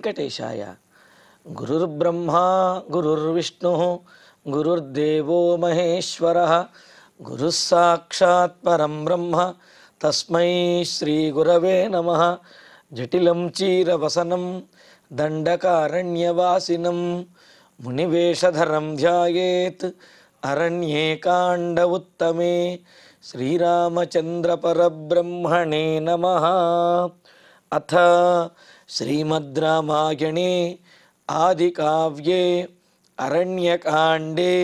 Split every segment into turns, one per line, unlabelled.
వెంకటేశాయ. గురుర్బ్రహ్మా గురుర్విష్ణుః గురుర్దేవో మహేశ్వరః గురుః సాక్షాత్ పరం బ్రహ్మ తస్మై శ్రీ గురవే నమః. జటిలం చీరవసనం దండకారణ్యవాసినం మునివేషధరం ధ్యాయేత్ అరణ్యే కాండ ఉత్తమే. శ్రీరామచంద్ర పరబ్రహ్మణే నమః. అథ శ్రీమద్ రామాయణే ఆదికావ్యే అరణ్యకాండే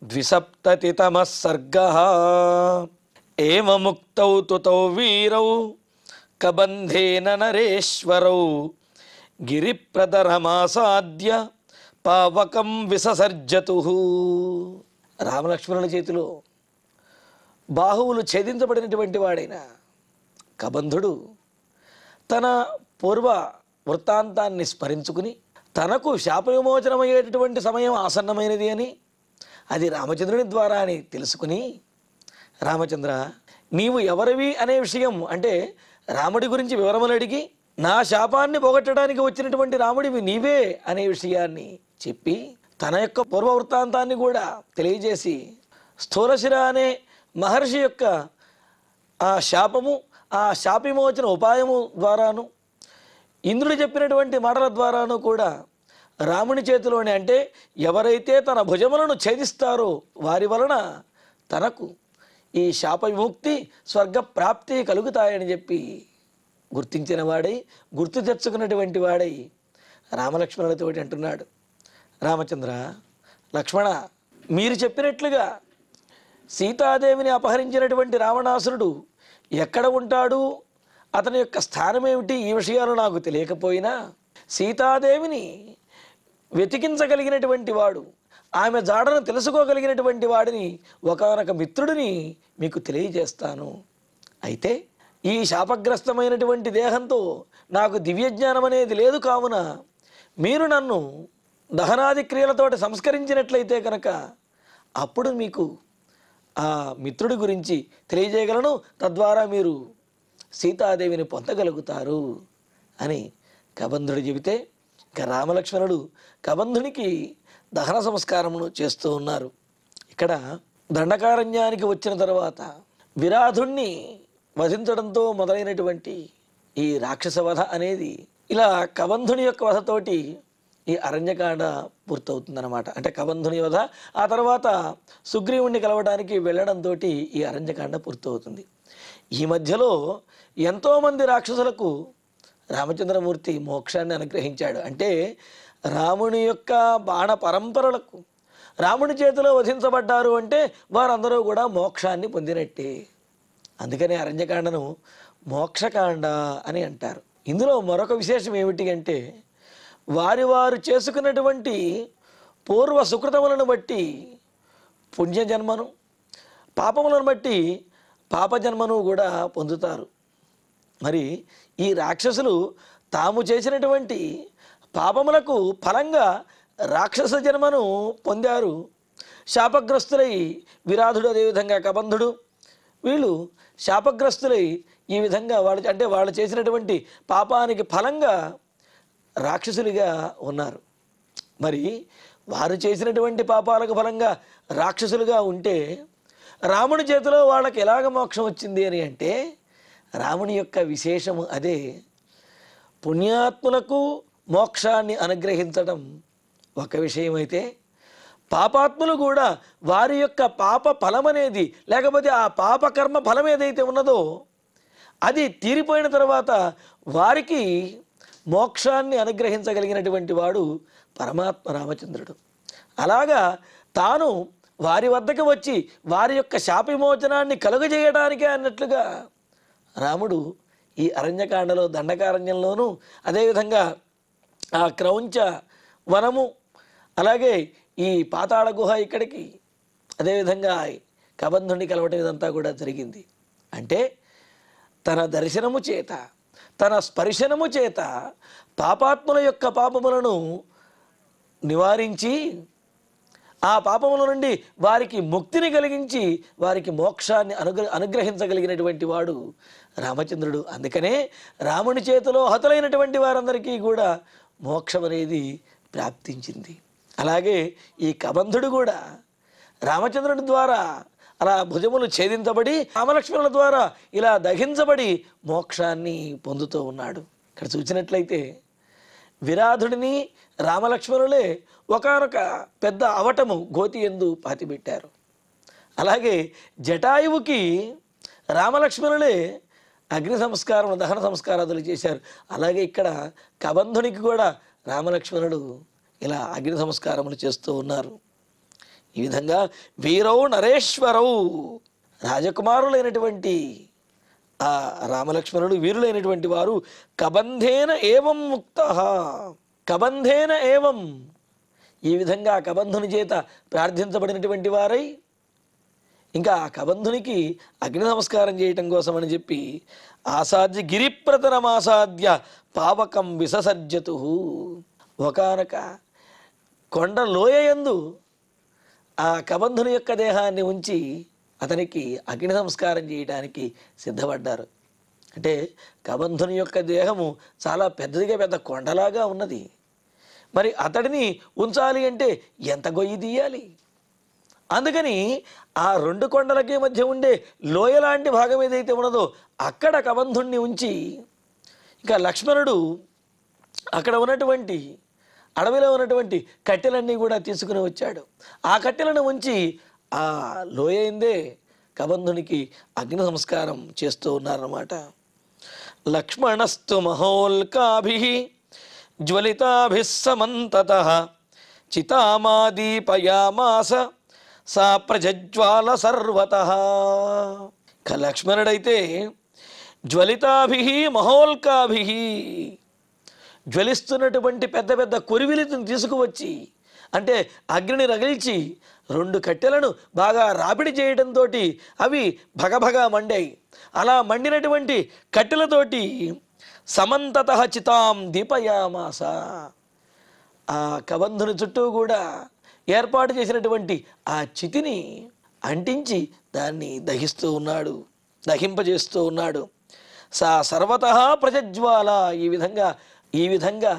ద్విసప్తతితమః సర్గః. ఏవముక్తౌ తు తౌ వీరౌ కబంధేన నరేశ్వరౌ గిరిప్రదరమాసాద్య పావకం విససర్జతుః. రామలక్ష్మణుల చేతిలో బాహువులు ఛేదించబడినటువంటి వాడైన కబంధుడు తన పూర్వ వృత్తాంతాన్ని స్మరించుకుని తనకు శాప విమోచనమయ్యేటటువంటి సమయం ఆసన్నమైనది అని, అది రామచంద్రుని ద్వారా అని తెలుసుకుని, రామచంద్ర నీవు ఎవరివి అనే విషయం అంటే రాముడి గురించి వివరములు అడిగి, నా శాపాన్ని పోగొట్టడానికి వచ్చినటువంటి రాముడివి నీవే అనే విషయాన్ని చెప్పి తన యొక్క పూర్వ వృత్తాంతాన్ని కూడా తెలియజేసి స్థూలశిర అనే మహర్షి యొక్క ఆ శాపము, ఆ శాప విమోచన ఉపాయము ద్వారాను, ఇంద్రుడు చెప్పినటువంటి మాటల ద్వారాను కూడా రాముని చేతిలోనే, అంటే ఎవరైతే తన భుజములను ఛేదిస్తారో వారి వలన తనకు ఈ శాప విముక్తి స్వర్గ ప్రాప్తి కలుగుతాయని చెప్పి గుర్తించిన వాడై, గుర్తు తెచ్చుకున్నటువంటి వాడై రామలక్ష్మణులతో అంటున్నాడు, రామచంద్ర లక్ష్మణ, మీరు చెప్పినట్లుగా సీతాదేవిని అపహరించినటువంటి రావణాసురుడు ఎక్కడ ఉంటాడు, అతని యొక్క స్థానం ఏమిటి, ఈ విషయాలు నాకు తెలియకపోయినా సీతాదేవిని వెతికించగలిగినటువంటి వాడు, ఆమె జాడను తెలుసుకోగలిగినటువంటి వాడిని, ఒకానొక మిత్రుడిని మీకు తెలియజేస్తాను. అయితే ఈ శాపగ్రస్తమైనటువంటి దేహంతో నాకు దివ్యజ్ఞానం అనేది లేదు, కావున మీరు నన్ను దహనాది క్రియలతోటి సంస్కరించినట్లయితే కనుక అప్పుడు మీకు ఆ మిత్రుడి గురించి తెలియజేయగలను, తద్వారా మీరు సీతాదేవిని పొందగలుగుతారు అని కబంధుడు చెబితే, ఇక రామలక్ష్మణుడు కబంధునికి దహన సంస్కారమును చేస్తూ ఉన్నారు. ఇక్కడ దండకారణ్యానికి వచ్చిన తర్వాత విరాధుణ్ణి వధించడంతో మొదలైనటువంటి ఈ రాక్షస వధ అనేది ఇలా కబంధుని యొక్క వధతోటి ఈ అరణ్యకాండ పూర్తవుతుందన్నమాట. అంటే కబంధుని వధ, ఆ తర్వాత సుగ్రీవుణ్ణి కలవడానికి వెళ్ళడంతో ఈ అరణ్యకాండ పూర్తవుతుంది. ఈ మధ్యలో ఎంతోమంది రాక్షసులకు రామచంద్రమూర్తి మోక్షాన్ని అనుగ్రహించాడు. అంటే రాముని యొక్క బాణ పరంపరలకు రాముని చేతిలో వధించబడ్డారు అంటే వారందరూ కూడా మోక్షాన్ని పొందినట్టే. అందుకనే అరణ్యకాండను మోక్షకాండ అని అంటారు. ఇందులో మరొక విశేషం ఏమిటి అంటే, వారు చేసుకున్నటువంటి పూర్వ సుకృతములను బట్టి పుణ్యజన్మను, పాపములను బట్టి పాపజన్మను కూడా పొందుతారు. మరి ఈ రాక్షసులు తాము చేసినటువంటి పాపములకు ఫలంగా రాక్షస జన్మను పొందారు. శాపగ్రస్తులై విరాధుడు, అదేవిధంగా కబంధుడు, వీళ్ళు శాపగ్రస్తులై ఈ విధంగా వాళ్ళు చేసినటువంటి పాపానికి ఫలంగా రాక్షసులుగా ఉన్నారు. మరి వారు చేసినటువంటి పాపాలకు ఫలంగా రాక్షసులుగా ఉంటే రాముని చేతిలో వాళ్ళకి ఎలాగ మోక్షం వచ్చింది అని అంటే, రాముని యొక్క విశేషము అదే. పుణ్యాత్ములకు మోక్షాన్ని అనుగ్రహించడం ఒక విషయం అయితే, పాపాత్ములు కూడా వారి యొక్క పాప ఫలం అనేది, లేకపోతే ఆ పాపకర్మ ఫలం ఏదైతే ఉన్నదో అది తీరిపోయిన తర్వాత వారికి మోక్షాన్ని అనుగ్రహించగలిగినటువంటి వాడు పరమాత్మ రామచంద్రుడు. అలాగా తాను వారి వద్దకు వచ్చి వారి యొక్క శాప విమోచనాన్ని కలుగజేయడానికే అన్నట్లుగా రాముడు ఈ అరణ్యకాండలో దండకారణ్యంలోనూ, అదేవిధంగా ఆ క్రౌంచ వనము, అలాగే ఈ పాతాళ గుహ ఇక్కడికి, అదేవిధంగా కబంధుని కలవటం ఇదంతా కూడా జరిగింది. అంటే తన దర్శనము చేత, తన స్పర్శనము చేత పాపాత్ముల యొక్క పాపములను నివారించి ఆ పాపముల నుండి వారికి ముక్తిని కలిగించి వారికి మోక్షాన్ని అనుగ్రహించగలిగినటువంటి వాడు రామచంద్రుడు. అందుకనే రాముని చేతిలో హతులైనటువంటి వారందరికీ కూడా మోక్షం అనేది ప్రాప్తించింది. అలాగే ఈ కబంధుడు కూడా రామచంద్రుని ద్వారా అలా భుజములు ఛేదించబడి రామలక్ష్మణుల ద్వారా ఇలా దహించబడి మోక్షాన్ని పొందుతూ ఉన్నాడు. ఇక్కడ చూసినట్లయితే విరాధుడిని రామలక్ష్మణులే ఒకానొక పెద్ద అవటము గోతి యందు పాతిపెట్టారు. అలాగే జటాయువుకి రామలక్ష్మణులే అగ్ని సంస్కారం దహన సంస్కారాదులు చేశారు. అలాగే ఇక్కడ కబంధునికి కూడా రామలక్ష్మణుడు ఇలా అగ్ని సంస్కారములు చేస్తూ ఉన్నారు. ఈ విధంగా వీరౌ నరేశ్వరౌ రాజకుమారులైనటువంటి ఆ రామలక్ష్మణుడు వీరులైనటువంటి వారు కబంధేన ఏవం ముక్తః కబంధేన ఏవం ఈ విధంగా కబంధుని చేత ప్రార్థించబడినటువంటి వారై ఇంకా ఆ కబంధునికి అగ్ని నమస్కారం చేయటం కోసమని చెప్పి ఆసాద్య గిరిప్రతనమాసాద్య పావకం విససర్జతు ఒకానొక కొండ లోయయందు ఆ కబంధుని యొక్క దేహాన్ని ఉంచి అతనికి అగ్ని సంస్కారం చేయడానికి సిద్ధపడ్డారు. అంటే కబంధుని యొక్క దేహము చాలా పెద్దదిగా పెద్ద కొండలాగా ఉన్నది. మరి అతడిని ఉంచాలి అంటే ఎంత గొయ్యి తీయాలి? అందుకని ఆ రెండు కొండలకి మధ్య ఉండే లోయ లాంటి భాగం ఏదైతే ఉన్నదో అక్కడ కబంధుణ్ణి ఉంచి ఇంకా లక్ష్మణుడు అక్కడ ఉన్నటువంటి అడవిలో ఉన్నటువంటి కట్టెలన్నీ కూడా తీసుకుని వచ్చాడు. ఆ కట్టెలను ఉంచి ఆ లోయందే కబంధునికి అగ్ని సంస్కారం చేస్తూ ఉన్నారన్నమాట. లక్ష్మణస్తు మహోల్కాభి జ్వలితాభిః సమంతతః చితామాదీపయామాస సా ప్రజ్వాల సర్వతః. లక్ష్మణుడైతే జ్వలితాభిః మహోల్కాభిః జ్వలిస్తున్నటువంటి పెద్ద పెద్ద కొరివిలిని తీసుకువచ్చి అంటే అగ్నిని రగిల్చి రెండు కట్టెలను బాగా రాపిడి చేయడంతో అవి భగభగా మండాయి. అలా మండినటువంటి కట్టెలతోటి సమంతతః చితాం దీపయామాస ఆ కబంధుని చుట్టూ కూడా ఏర్పాటు చేసినటువంటి ఆ చితిని అంటించి దాన్ని దహింపజేస్తూ ఉన్నాడు. సా సర్వతః ప్రజ్వాల ఈ విధంగా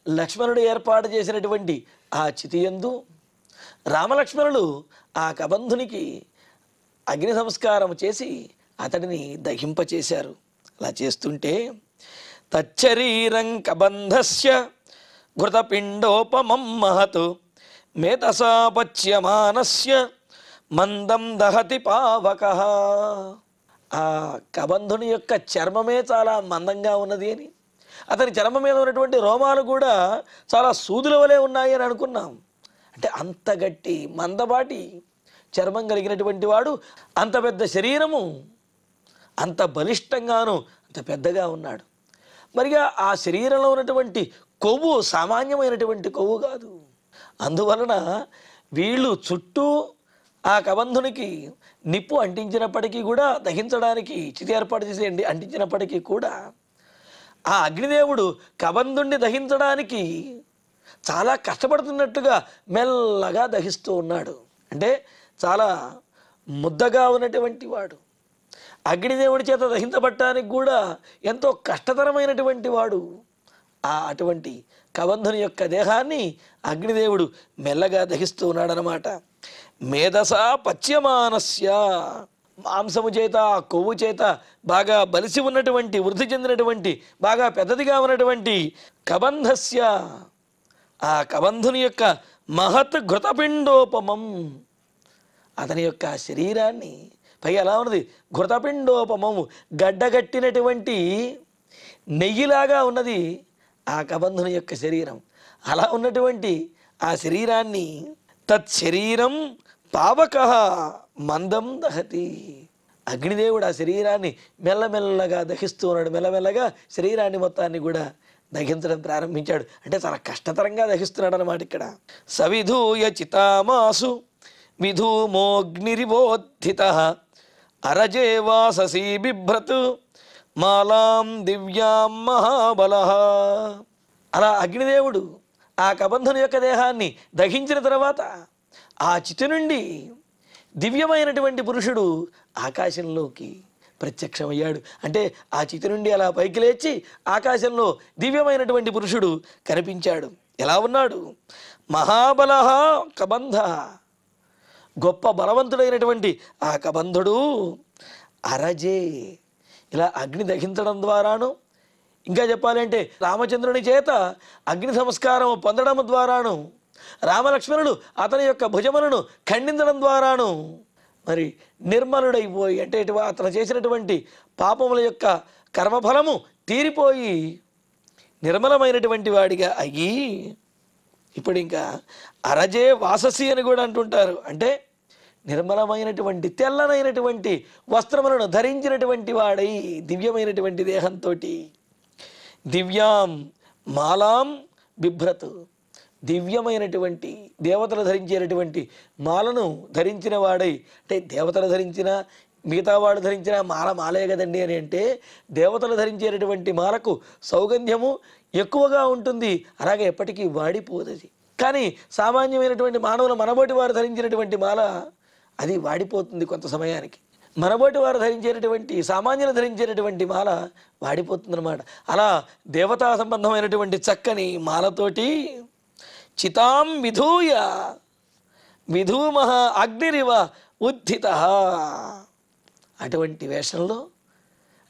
లక్ష్మణుడు ఏర్పాటు చేసినటువంటి ఆ చితియందు రామలక్ష్మణులు ఆ కబంధునికి అగ్ని సంస్కారం చేసి అతడిని దహింపచేశారు. అలా చేస్తుంటే తచ్చరీరం కబంధస్య ఘృతపిండోపమం మహత్ మేతసా పచ్యమానస్య మందం దహతి పావకః. ఆ కబంధుని యొక్క చర్మమే చాలా మందంగా ఉన్నది అని, అతని చర్మం మీద ఉన్నటువంటి రోమాలు కూడా చాలా సూదుల వలె ఉన్నాయి అని అనుకున్నాం. అంటే అంత గట్టి మందపాటి చర్మం కలిగినటువంటి వాడు, అంత పెద్ద శరీరము, అంత బలిష్టంగాను అంత పెద్దగా ఉన్నాడు. మరిగా ఆ శరీరంలో ఉన్నటువంటి కొవ్వు సామాన్యమైనటువంటి కొవ్వు కాదు. అందువలన వీళ్ళు చుట్టూ ఆ కబంధునికి నిప్పు అంటించినప్పటికీ కూడా దహించడానికి చితి ఏర్పాటు చేసి అంటించినప్పటికీ కూడా ఆ అగ్నిదేవుడు కబంధుణ్ణి దహించడానికి చాలా కష్టపడుతున్నట్టుగా మెల్లగా దహిస్తూ ఉన్నాడు. అంటే చాలా ముద్దగా ఉన్నటువంటి వాడు అగ్నిదేవుడి చేత దహించబడటానికి కూడా ఎంతో కష్టతరమైనటువంటి వాడు. అటువంటి కబంధుని యొక్క దేహాన్ని అగ్నిదేవుడు మెల్లగా దహిస్తూ ఉన్నాడనమాట. మేధసా పచ్యమానస్య మాంసము చేత కొవ్వు చేత బాగా బలిసి ఉన్నటువంటి వృద్ధి చెందినటువంటి బాగా పెద్దదిగా ఉన్నటువంటి కబంధస్య ఆ కబంధుని యొక్క మహత్ ఘృతపిండోపమం అతని యొక్క శరీరాన్ని పై ఎలా ఉన్నది ఘృతపిండోపమము గడ్డగట్టినటువంటి నెయ్యిలాగా ఉన్నది ఆ కబంధుని యొక్క శరీరం. అలా ఉన్నటువంటి ఆ శరీరాన్ని తచ్చరీరం పావకః మందం దహతి. అగ్నిదేవుడు ఆ శరీరాన్ని మెల్లమెల్లగా దహిస్తూ ఉన్నాడు. మెల్లమెల్లగా శరీరాన్ని మొత్తాన్ని కూడా దహించడం ప్రారంభించాడు. అంటే చాలా కష్టతరంగా దహిస్తున్నాడు అన్నమాట. ఇక్కడ సవిధూయ చితామాసు విధూమోగ్నిరివోద్ధితః అరజే వాససి బిభ్రత్ మాలాం దివ్యాం మహాబలః. అలా అగ్నిదేవుడు ఆ కబంధుని యొక్క దేహాన్ని దహించిన తర్వాత ఆ చితి నుండి దివ్యమైనటువంటి పురుషుడు ఆకాశంలోకి ప్రత్యక్షమయ్యాడు. అంటే ఆ చితి నుండి అలా పైకి లేచి ఆకాశంలో దివ్యమైనటువంటి పురుషుడు కనిపించాడు. ఎలా ఉన్నాడు? మహాబల కబంధ, గొప్ప బలవంతుడైనటువంటి ఆ కబంధుడు అరజే, ఇలా అగ్ని దహించడం ద్వారాను, ఇంకా చెప్పాలంటే రామచంద్రుని చేత అగ్ని సంస్కారం పొందడం ద్వారాను, రామలక్ష్మణుడు అతని యొక్క భుజములను ఖండించడం ద్వారాను మరి నిర్మలుడైపోయి, అంటే అతను చేసినటువంటి పాపముల యొక్క కర్మఫలము తీరిపోయి నిర్మలమైనటువంటి వాడిగా అయ్యి, ఇప్పుడు ఇంకా అరజే వాససి అని కూడా అంటుంటారు. అంటే నిర్మలమైనటువంటి తెల్లనైనటువంటి వస్త్రములను ధరించినటువంటి వాడై దివ్యమైనటువంటి దేహంతో దివ్యాం మాలాం బిభ్రత్, దివ్యమైనటువంటి దేవతలు ధరించేటటువంటి మాలను ధరించిన వాడై, అంటే దేవతలు ధరించిన మిగతా వాడు ధరించిన మాల మాలే కదండి అని అంటే, దేవతలు ధరించేటటువంటి మాలకు సౌగంధ్యము ఎక్కువగా ఉంటుంది, అలాగే ఎప్పటికీ వాడిపోదది. కానీ సామాన్యమైనటువంటి మానవులు మనబోటి వారు ధరించినటువంటి మాల అది వాడిపోతుంది కొంత సమయానికి. మనబోటి వారు ధరించేటటువంటి సామాన్యులు ధరించేటటువంటి మాల వాడిపోతుందన్నమాట. అలా దేవతా సంబంధమైనటువంటి చక్కని మాలతోటి చితాం విధూయ విధూమః అగ్నిరివ ఉద్ధిత, అటువంటి వేషంలో,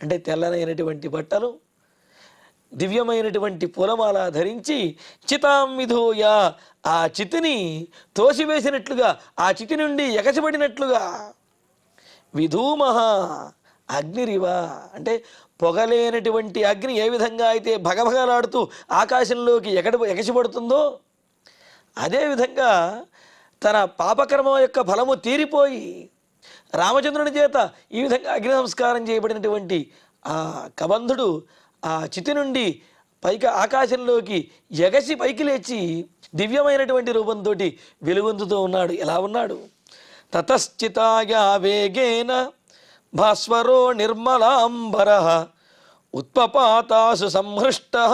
అంటే తెల్లనైనటువంటి బట్టలు, దివ్యమైనటువంటి పూలమాల ధరించి చితాం విధూయ, ఆ చితిని తోసివేసినట్లుగా, ఆ చితి నుండి ఎగసిపడినట్లుగా, విధూమః అగ్నిరివ, అంటే పొగలేనటువంటి అగ్ని ఏ విధంగా అయితే భగభగలాడుతూ ఆకాశంలోకి ఎగసిపడుతుందో అదేవిధంగా తన పాపకర్మ యొక్క ఫలము తీరిపోయి రామచంద్రుని చేత ఈ విధంగా అగ్ని సంస్కారం చేయబడినటువంటి ఆ కబంధుడు ఆ చితి నుండి పైకి ఆకాశంలోకి ఎగసి పైకి లేచి దివ్యమైనటువంటి రూపంతో వెలుగొందుతూ ఉన్నాడు. ఎలా ఉన్నాడు? తతశ్చితాయ వేగేన భాస్వరో నిర్మలాంబరః ఉత్పపాతాసు సంహృష్టః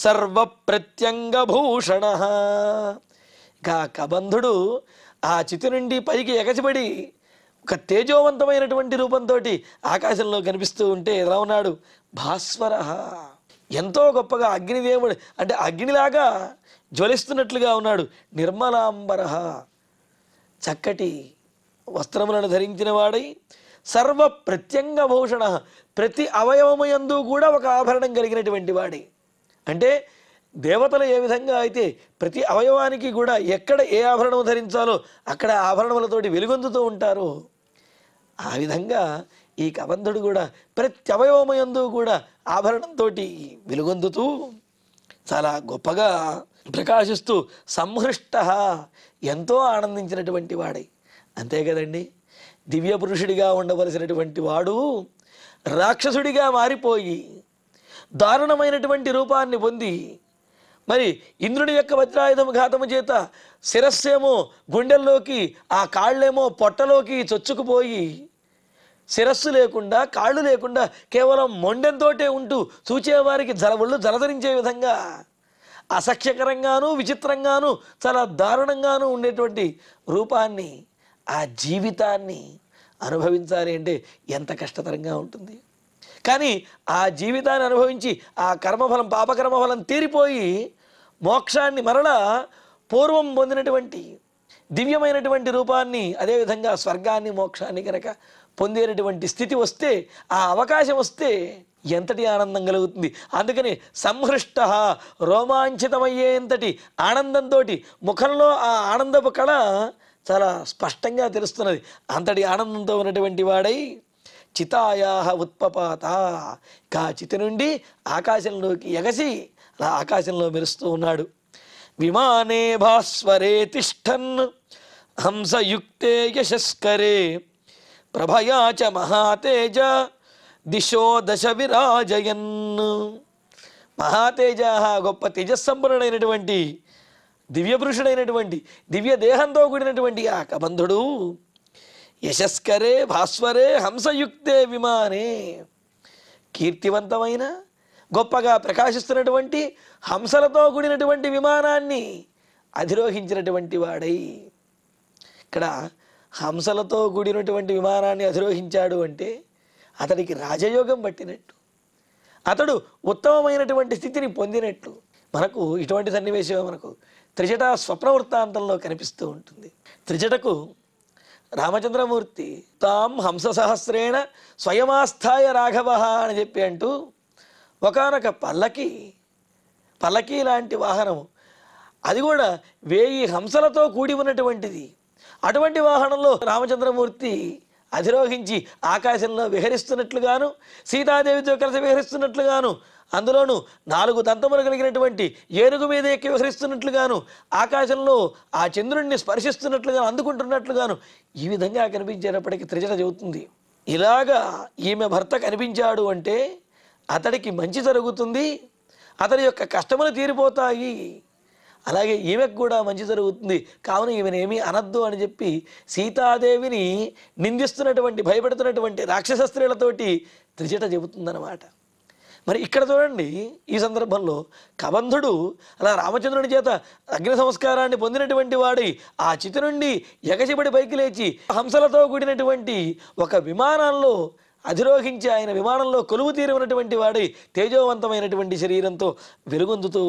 సర్వప్రత్యంగభూషణః. ఇక కబంధుడు ఆ చితి నుండి పైకి ఎగసిపడి ఒక తేజోవంతమైనటువంటి రూపంతో ఆకాశంలో కనిపిస్తూ ఉంటే ఎలా ఉన్నాడు? భాస్వర, ఎంతో గొప్పగా అగ్నిదేవుడు, అంటే అగ్నిలాగా జ్వలిస్తున్నట్లుగా ఉన్నాడు. నిర్మలాంబర, చక్కటి వస్త్రములను ధరించిన వాడై, సర్వ ప్రత్యంగభూషణ, ప్రతి అవయవమయందు కూడా ఒక ఆభరణం కలిగినటువంటి వాడై. అంటే దేవతలు ఏ విధంగా అయితే ప్రతి అవయవానికి కూడా ఎక్కడ ఏ ఆభరణం ధరించాలో అక్కడ ఆభరణములతోటి వెలుగొందుతూ ఉంటారో, ఆ విధంగా ఈ కబంధుడు కూడా ప్రతి అవయవమయందు కూడా ఆభరణంతో వెలుగొందుతూ చాలా గొప్పగా ప్రకాశిస్తూ సంహృష్ట, ఎంతో ఆనందించినటువంటి వాడై. అంతే కదండి, దివ్య పురుషుడిగా ఉండవలసినటువంటి వాడు రాక్షసుడిగా మారిపోయి దారుణమైనటువంటి రూపాన్ని పొంది, మరి ఇంద్రుడి యొక్క వజ్రాయుధం ఘాతము చేత శిరస్సేమో గుండెల్లోకి, ఆ కాళ్ళేమో పొట్టలోకి చొచ్చుకుపోయి, శిరస్సు లేకుండా కాళ్ళు లేకుండా కేవలం మొండెంతోటే ఉంటూ చూచేవారికి ఒళ్ళు జలధరించే విధంగా అసఖ్యకరంగాను విచిత్రంగాను చాలా దారుణంగాను ఉండేటువంటి రూపాన్ని, ఆ జీవితాన్ని అనుభవించాలి అంటే ఎంత కష్టతరంగా ఉంటుంది. కానీ ఆ జీవితాన్ని అనుభవించి ఆ కర్మఫలం పాపకర్మఫలం తీరిపోయి మోక్షాన్ని మరలా పూర్వం పొందినటువంటి దివ్యమైనటువంటి రూపాన్ని, అదేవిధంగా స్వర్గాన్ని మోక్షాన్ని కనుక పొందేటటువంటి స్థితి వస్తే, ఆ అవకాశం వస్తే ఎంతటి ఆనందం కలుగుతుంది. అందుకని సంహృష్ట, రోమాంచితమయ్యేంతటి ఆనందంతో ముఖంలో ఆ ఆనందపు కళ చాలా స్పష్టంగా తెలుస్తున్నది. అంతటి ఆనందంతో ఉన్నటువంటి వాడై చితాయా ఉత్పపాత, కా చితి నుండి ఆకాశంలోకి ఎగసి అలా ఆకాశంలో మెరుస్తూ ఉన్నాడు. విమానే భాస్వరే తిష్టన్ హంసయుక్తే యశస్కరే ప్రభయాచ మహాతేజ దిశో దశ విరాజయన్. మహాతేజ, గొప్ప తేజస్సంపన్నుడైనటువంటి దివ్యపురుషుడైనటువంటి దివ్య దేహంతో కూడినటువంటి ఆ కబంధుడు యశస్కరే భాస్వరే హంసయుక్తే విమానే, కీర్తివంతమైన గొప్పగా ప్రకాశిస్తున్నటువంటి హంసలతో కూడినటువంటి విమానాన్ని అధిరోహించినటువంటి వాడై. ఇక్కడ హంసలతో కూడినటువంటి విమానాన్ని అధిరోహించాడు అంటే అతడికి రాజయోగం పట్టినట్టు, అతడు ఉత్తమమైనటువంటి స్థితిని పొందినట్లు మనకు ఇటువంటి సన్నివేశం మనకు త్రిజట స్వప్న వృత్తాంతంలో కనిపిస్తూ ఉంటుంది. త్రిజటకు రామచంద్రమూర్తి తాం హంస సహస్రేణ స్వయమాస్థాయ రాఘవ అని చెప్పి అంటూ ఒకానొక పల్లకి లాంటి వాహనము, అది కూడా 1000 హంసలతో కూడి ఉన్నటువంటిది. అటువంటి వాహనంలో రామచంద్రమూర్తి అధిరోహించి ఆకాశంలో విహరిస్తున్నట్లుగాను, సీతాదేవితో కలిసి విహరిస్తున్నట్లుగాను, అందులోనూ 4 దంతములు కలిగినటువంటి ఏనుగు మీద ఎక్కి విహరిస్తున్నట్లుగాను, ఆకాశంలో ఆ చంద్రుణ్ణి స్పర్శిస్తున్నట్లుగాను, అందుకుంటున్నట్లుగాను ఈ విధంగా కనిపించేటప్పటికీ త్రిజట చెబుతుంది, ఇలాగా ఈమె భర్త కనిపించాడు అంటే అతడికి మంచి జరుగుతుంది, అతడి యొక్క కష్టములు తీరిపోతాయి, అలాగే ఈమెకు కూడా మంచి జరుగుతుంది, కావున ఈమెనేమీ అనద్దు అని చెప్పి సీతాదేవిని నిందిస్తున్నటువంటి భయపెడుతున్నటువంటి రాక్షస స్త్రీలతోటి త్రిజట చెబుతుందన్నమాట. మరి ఇక్కడ చూడండి, ఈ సందర్భంలో కబంధుడు అలా రామచంద్రుని చేత అగ్ని సంస్కారాన్ని పొందినటువంటి వాడి ఆ చితి నుండి ఎగసిబడి పైకి లేచి హంసలతో కూడినటువంటి ఒక విమానంలో అధిరోహించి ఆయన విమానంలో కొలువు తీరి ఉన్నటువంటి వాడి తేజోవంతమైనటువంటి శరీరంతో వెలుగొందుతూ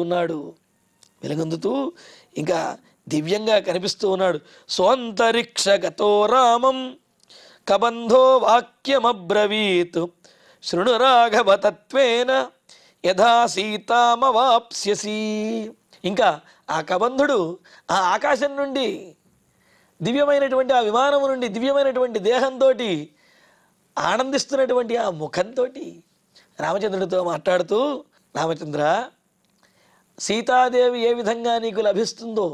ఇంకా దివ్యంగా కనిపిస్తూ ఉన్నాడు. స్వంతరిక్షగతో రామం కబంధో వాక్యమబ్రవీత్ శృణు రాఘవ తత్వేన యథా సీతామవాప్స్యసి. ఇంకా ఆ కబంధుడు ఆ ఆకాశం నుండి దివ్యమైనటువంటి ఆ విమానము నుండి దివ్యమైనటువంటి దేహంతో ఆనందిస్తున్నటువంటి ఆ ముఖంతో రామచంద్రుడితో మాట్లాడుతూ, రామచంద్ర, సీతాదేవి ఏ విధంగా నీకు లభిస్తుందో,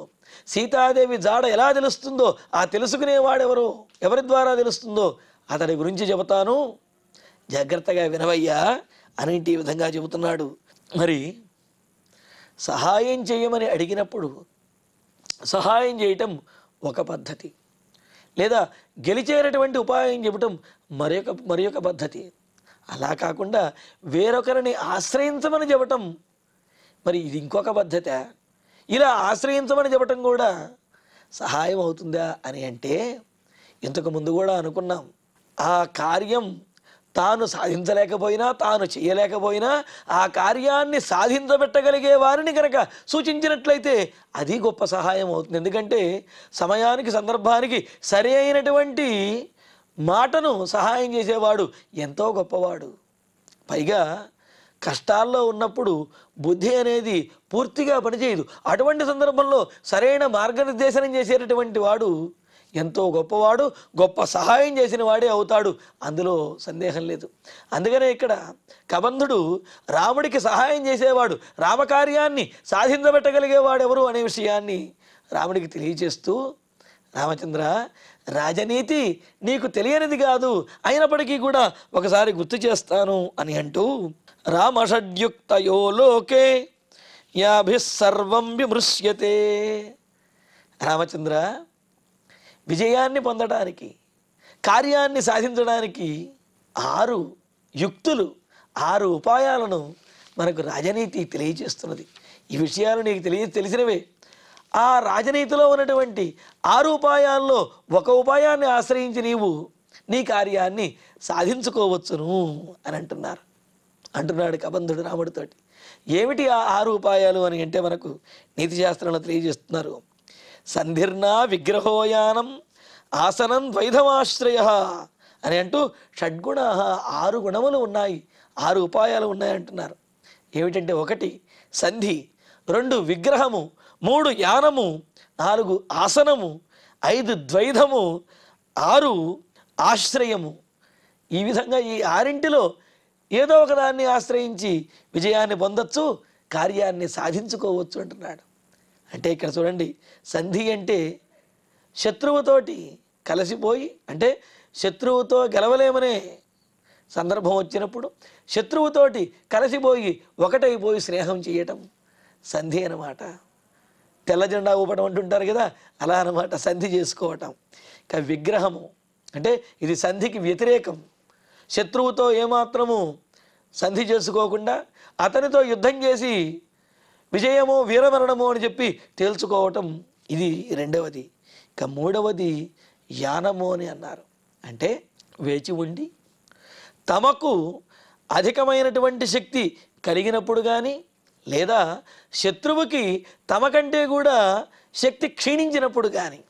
సీతాదేవి జాడ ఎలా తెలుస్తుందో, ఆ తెలుసుకునేవాడెవరో, ఎవరి ద్వారా తెలుస్తుందో అతడి గురించి చెబుతాను, జాగ్రత్తగా వినవయ్యా అని ఈ విధంగా చెబుతున్నాడు. మరి సహాయం చేయమని అడిగినప్పుడు సహాయం చేయటం ఒక పద్ధతి, లేదా గెలిచేటటువంటి ఉపాయం చెప్పటం మరొక పద్ధతి. అలా కాకుండా వేరొకరిని ఆశ్రయించమని చెప్పటం మరి ఇది ఇంకొక పద్ధతి. ఇలా ఆశ్రయించమని చెప్పటం కూడా సహాయం అవుతుందా అని అంటే, ఇంతకు ముందు కూడా అనుకున్నాం, ఆ కార్యం తాను సాధించలేకపోయినా, తాను చేయలేకపోయినా ఆ కార్యాన్ని సాధించబెట్టగలిగే వారిని కనుక సూచించినట్లయితే అది గొప్ప సహాయం అవుతుంది. ఎందుకంటే సమయానికి సందర్భానికి సరి అయినటువంటి మాటను సహాయం చేసేవాడు ఎంతో గొప్పవాడు. పైగా కష్టాల్లో ఉన్నప్పుడు బుద్ధి అనేది పూర్తిగా పనిచేయదు. అటువంటి సందర్భంలో సరైన మార్గనిర్దేశనం చేసేటటువంటి వాడు ఎంతో గొప్పవాడు, గొప్ప సహాయం చేసిన వాడే అవుతాడు, అందులో సందేహం లేదు. అందుకనే ఇక్కడ కబంధుడు రాముడికి సహాయం చేసేవాడు, రామకార్యాన్ని సాధించబెట్టగలిగేవాడు ఎవరు అనే విషయాన్ని రాముడికి తెలియజేస్తూ, రామచంద్ర, రాజనీతి నీకు తెలియనిది కాదు, అయినప్పటికీ కూడా ఒకసారి గుర్తు చేస్తాను అని అంటూ, రామషడ్యుక్తయో లోకే యాభిస్సర్వం విమృశ్యతే. రామచంద్ర, విజయాన్ని పొందడానికి, కార్యాన్ని సాధించడానికి 6 యుక్తులు, 6 ఉపాయాలను మనకు రాజనీతి తెలియజేస్తున్నది. ఈ విషయాలు నీకు తెలిసినవే. ఆ రాజనీతిలో ఉన్నటువంటి 6 ఉపాయాల్లో ఒక ఉపాయాన్ని ఆశ్రయించి నీవు నీ కార్యాన్ని సాధించుకోవచ్చును అని అంటున్నాడు కబంధుడు రాముడితోటి. ఏమిటి ఆ 6 ఉపాయాలు అని అంటే మనకు నీతి శాస్త్రంలో తెలియజేస్తున్నారు. సంధిర్నా విగ్రహోయానం ఆసనం ద్వైధమాశ్రయ అని అంటూ షడ్గుణ 6 గుణములు ఉన్నాయి, 6 ఉపాయాలు ఉన్నాయి అంటున్నారు. ఏమిటంటే 1 సంధి, 2 విగ్రహము, 3 యానము, 4 ఆసనము, 5 ద్వైధము, 6 ఆశ్రయము. ఈ విధంగా ఈ 6 ఏదో ఒకదాన్ని ఆశ్రయించి విజయాన్ని పొందొచ్చు, కార్యాన్ని సాధించుకోవచ్చు అంటున్నాడు. అంటే ఇక్కడ చూడండి, సంధి అంటే శత్రువుతోటి కలిసిపోయి, అంటే శత్రువుతో గెలవలేమనే సందర్భం వచ్చినప్పుడు శత్రువుతోటి కలిసిపోయి ఒకటైపోయి స్నేహం చేయటం సంధి అన్నమాట. తెల్ల జెండా ఊపడం అంటుంటారు కదా, అలా అన్నమాట సంధి చేసుకోవటం. ఇక విగ్రహము అంటే ఇది సంధికి వ్యతిరేకం. శత్రువుతో ఏమాత్రము సంధి చేసుకోకుండా అతనితో యుద్ధం చేసి విజయమో వీరమరణమో అని చెప్పి తేల్చుకోవటం ఇది 2వది. ఇక 3వది యానము అని అన్నారు. అంటే వేచి ఉండి తమకు అధికమైనటువంటి శక్తి కలిగినప్పుడు కానీ లేదా శత్రువుకి తమ కంటే కూడా శక్తి క్షీణించినప్పుడు కానీ,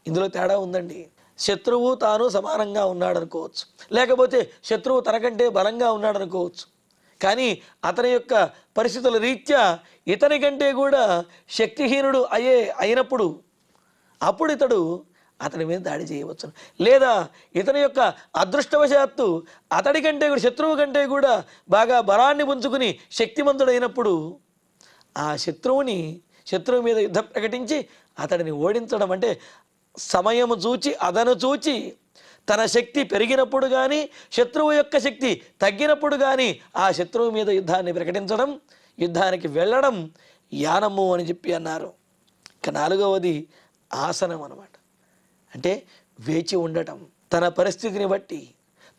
ఇందులో తేడా ఉందండి. శత్రువు తాను సమానంగా ఉన్నాడనుకోవచ్చు, లేకపోతే శత్రువు తనకంటే బలంగా ఉన్నాడనుకోవచ్చు. కానీ అతని యొక్క పరిస్థితుల రీత్యా ఇతని కంటే కూడా శక్తిహీనుడు అయినప్పుడు అప్పుడు ఇతడు అతని మీద దాడి చేయవచ్చు. లేదా ఇతని యొక్క అదృష్టవశాత్తు అతడి కంటే కూడా శత్రువు కంటే కూడా బాగా బలాన్ని పుంజుకుని శక్తిమంతుడైనప్పుడు ఆ శత్రువు మీద యుద్ధం ప్రకటించి అతడిని ఓడించడం, అంటే సమయము చూచి అదను చూచి తన శక్తి పెరిగినప్పుడు కానీ శత్రువు యొక్క శక్తి తగ్గినప్పుడు కానీ ఆ శత్రువు మీద యుద్ధాన్ని ప్రకటించడం, యుద్ధానికి వెళ్ళడం యానము అని చెప్పి అన్నారు. ఇక 4వది ఆసనం అన్నమాట. అంటే వేచి ఉండటం. తన పరిస్థితిని బట్టి,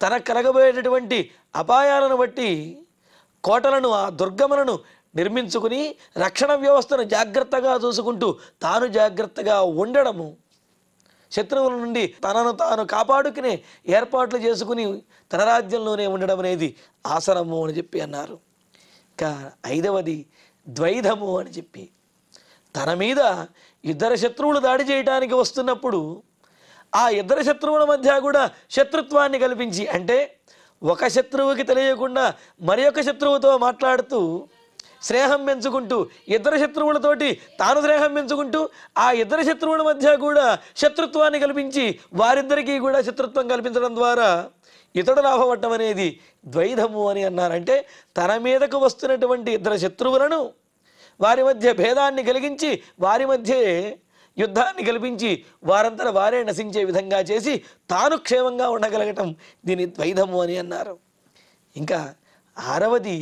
తన కలగబోయేటటువంటి అపాయాలను బట్టి కోటలను, ఆ దుర్గములను నిర్మించుకుని రక్షణ వ్యవస్థను జాగ్రత్తగా చూసుకుంటూ తాను జాగ్రత్తగా ఉండడము, శత్రువుల నుండి తనను తాను కాపాడుకునే ఏర్పాట్లు చేసుకుని తన రాజ్యంలోనే ఉండడం అనేది ఆసనము అని చెప్పి అన్నారు. ఇంకా 5వది ద్వైధము అని చెప్పి, తన మీద ఇద్దరు శత్రువులు దాడి చేయడానికి వస్తున్నప్పుడు ఆ ఇద్దరు శత్రువుల మధ్య కూడా శత్రుత్వాన్ని కల్పించి, అంటే ఒక శత్రువుకి తెలియకుండా మరి ఒక శత్రువుతో మాట్లాడుతూ స్నేహం పెంచుకుంటూ, ఇద్దరు శత్రువులతోటి తాను స్నేహం పెంచుకుంటూ ఆ ఇద్దరు శత్రువుల మధ్య కూడా శత్రుత్వాన్ని కల్పించి వారిద్దరికీ కూడా శత్రుత్వం కల్పించడం ద్వారా ఇతడు లాభపడటం అనేది ద్వైధము అని అన్నారు. అంటే తన మీదకు వస్తున్నటువంటి ఇద్దరు శత్రువులను వారి మధ్య భేదాన్ని కలిగించి వారి మధ్య యుద్ధాన్ని కల్పించి వారంతా వారే నశించే విధంగా చేసి తాను క్షేమంగా ఉండగలగటం దీని ద్వైధము అని అన్నారు. ఇంకా 6వది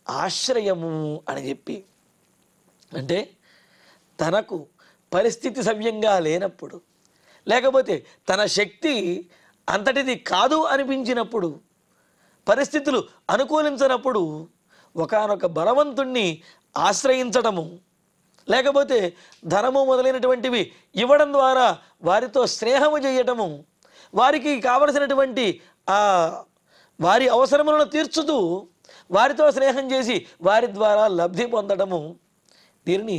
ఆశ్రయము అని చెప్పి, అంటే తనకు పరిస్థితి సవ్యంగా లేనప్పుడు, లేకపోతే తన శక్తి అంతటిది కాదు అనిపించినప్పుడు, పరిస్థితులు అనుకూలించినప్పుడు ఒకానొక బలవంతుణ్ణి ఆశ్రయించటము, లేకపోతే ధనము మొదలైనటువంటివి ఇవ్వడం ద్వారా వారితో స్నేహము చేయటము, వారికి కావలసినటువంటి వారి అవసరములను తీర్చుతూ వారితో స్నేహం చేసి వారి ద్వారా లబ్ధి పొందడము, దీనిని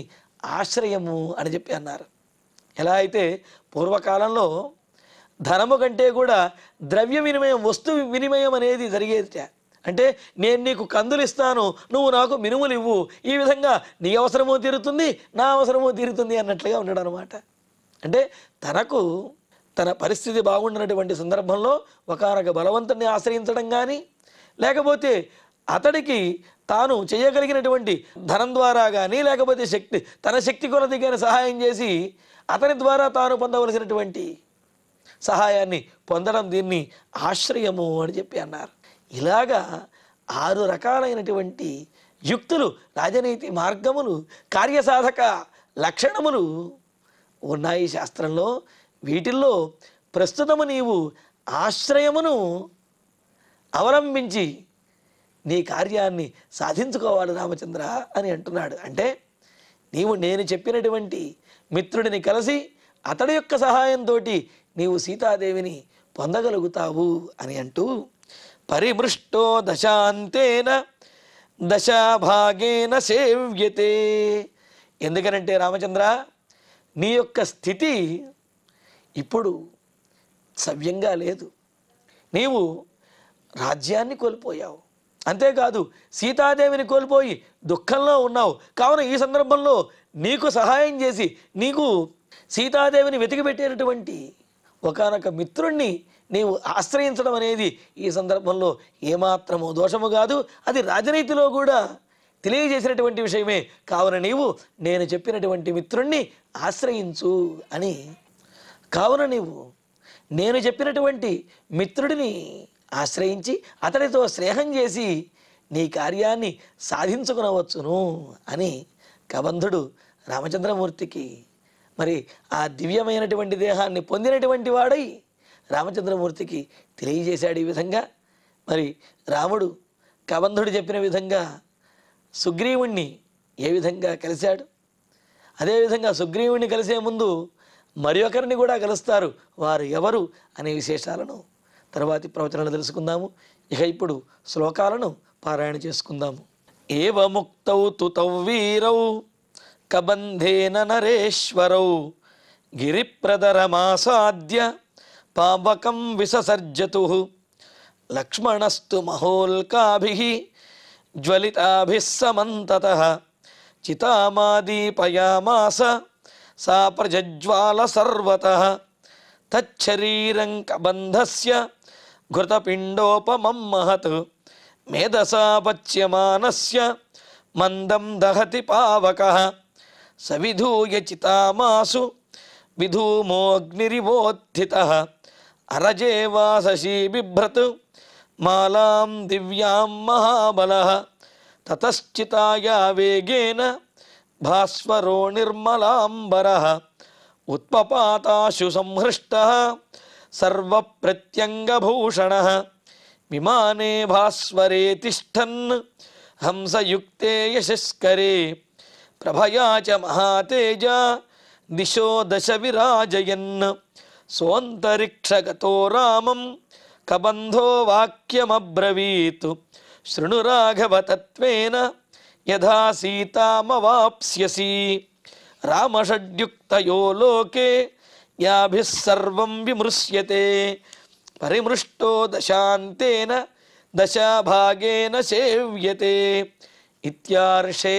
ఆశ్రయము అని చెప్పి అన్నారు. ఎలా అయితే పూర్వకాలంలో ధనము కంటే కూడా ద్రవ్య వినిమయం, వస్తు వినిమయం అనేది జరిగేది. అంటే నేను నీకు కందులు ఇస్తాను, నువ్వు నాకు మినుములు ఇవ్వు, ఈ విధంగా నీ అవసరమో తీరుతుంది, నా అవసరమో తీరుతుంది అన్నట్లుగా ఉండడం అనమాట. అంటే తనకు తన పరిస్థితి బాగుండినటువంటి సందర్భంలో ఒకనొక బలవంతుని ఆశ్రయించడం కానీ, లేకపోతే అతడికి తాను చేయగలిగినటువంటి ధనం ద్వారా కానీ, లేకపోతే తన శక్తి కొలది కానీ సహాయం చేసి అతని ద్వారా తాను పొందవలసినటువంటి సహాయాన్ని పొందడం, దీన్ని ఆశ్రయము అని చెప్పి అన్నారు. ఇలాగా 6 రకాలైనటువంటి యుక్తులు, రాజనీతి మార్గములు, కార్యసాధక లక్షణములు ఉన్నాయి శాస్త్రంలో. వీటిల్లో ప్రస్తుతము నీవు ఆశ్రయమును అవలంబించి నీ కార్యాన్ని సాధించుకోవాలి రామచంద్ర అని అంటున్నాడు. అంటే నేను చెప్పినటువంటి మిత్రుడిని కలిసి అతడి యొక్క సహాయంతో నీవు సీతాదేవిని పొందగలుగుతావు అని అంటూ, పరిమృష్టో దశాంతేన దశాభాగేన సేవ్యతే. ఎందుకనంటే రామచంద్ర, నీ యొక్క స్థితి ఇప్పుడు సవ్యంగా లేదు. నీవు రాజ్యాన్ని కోల్పోయావు, అంతేకాదు సీతాదేవిని కోల్పోయి దుఃఖంలో ఉన్నావు. కావున ఈ సందర్భంలో నీకు సహాయం చేసి నీకు సీతాదేవిని వెతికిపెట్టేటటువంటి ఒకానొక మిత్రుణ్ణి నీవు ఆశ్రయించడం అనేది ఈ సందర్భంలో ఏమాత్రమో దోషము కాదు, అది రాజనీతిలో కూడా తెలియజేసినటువంటి విషయమే. కావున నేను చెప్పినటువంటి మిత్రుణ్ణి ఆశ్రయించు అని. కావున నేను చెప్పినటువంటి మిత్రుడిని ఆశ్రయించి అతడితో స్నేహం చేసి నీ కార్యాన్ని సాధించుకునవచ్చును అని కబంధుడు రామచంద్రమూర్తికి, మరి ఆ దివ్యమైనటువంటి దేహాన్ని పొందినటువంటి వాడై రామచంద్రమూర్తికి తెలియజేశాడు. ఈ విధంగా మరి రాముడు కబంధుడు చెప్పిన విధంగా సుగ్రీవుణ్ణి ఏ విధంగా కలిశాడు, అదేవిధంగా సుగ్రీవుణ్ణి కలిసే ముందు మరి ఒకరిని కూడా కలుస్తారు. వారు ఎవరు అనే విశేషాలను తర్వాతి ప్రవచనాలు తెలుసుకుందాము. ఇక ఇప్పుడు శ్లోకాలను పారాయణ చేసుకుందాము. ఏవముక్తౌ తు తౌ వీరౌ కబంధేన నరేశ్వరౌ గిరిప్రదరమాసాద్య పావకం విససర్జతుః లక్ష్మణస్తు మహోల్కాభిః జ్వలితాభిः సమంతతః చితామాదీపయామాస సా ప్రజ్వాల సర్వతః తచ్చరీరం కబంధస్య ఘృతపిండోపమం మహత్ మేధసా పచ్యమానస్య మందం దహతి పావకః సవిధూయ చితామాసు విధూమోऽగ్నిరివోత్థితః అరజే వాసశీ బిభ్రత్ మాలాం దివ్యాం మహాబలః తతశ్చితాయా వేగేన భాస్వరో నిర్మలాంబరః ఉత్పపాతాశు సంహృష్టః సర్వప్రత్యంగభూషణః విమానే భాస్వరే తిష్టన్ హంసయుక్తే యశస్కరే ప్రభయా చ మహాతేజ దిశో దశ విరాజయన్ సోంతరిక్షగతో రామం కబంధో వాక్యమబ్రవీత్ శృణు రాఘవ తత్వేన యథా సీతామవాప్స్యసి రామషడ్యుక్తయో లోకే యాభిః సర్వం విమృశ్యతే పరిమృష్టో దశాంతేన దశాభాగేన సేవ్యతే. ఇత్యార్షే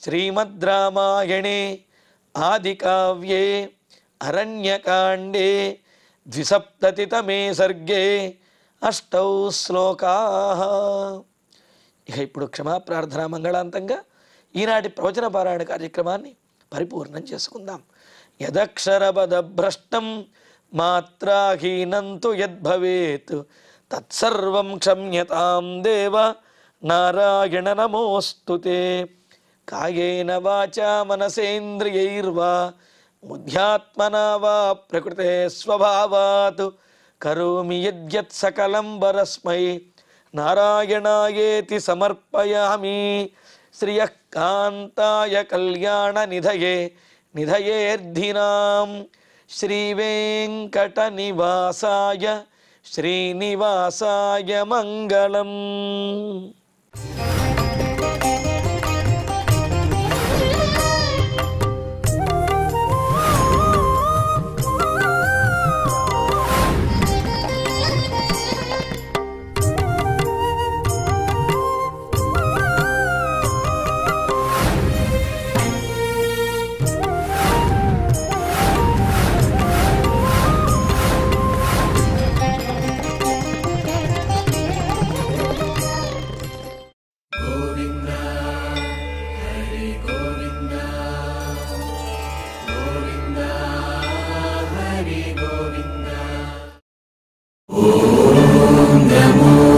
శ్రీమద్ రామాయణే ఆదికావ్యే అరణ్యకాండే ద్విసప్తతితమే సర్గే అష్టౌ శ్లోకాః. ఇక ఇప్పుడు క్షమాప్రార్థన మంగళాంతంగా ఈనాటి ప్రవచన పారాయణ కార్యక్రమాన్ని పరిపూర్ణం చేసుకుందాం. యదక్షరపదభ్రష్టం మాత్రాహీనం తు యద్భవేత్ తత్సర్వం క్షమ్యతాం దేవ నారాయణ నమోస్తుతే. కాయేన వాచా మనసేంద్రియైర్వా బుద్ధ్యాత్మనా వా ప్రకృతే స్వభావాత్ కరోమి యద్యత్ సకలం పరస్మై నారాయణాయేతి సమర్పయామి. శ్రియః కాంతాయ కళ్యాణ నిధయే నిధయేర్ధినాం శ్రీవేంకట నివాసాయ శ్రీనివాసాయ మంగళం.
ఓం నమో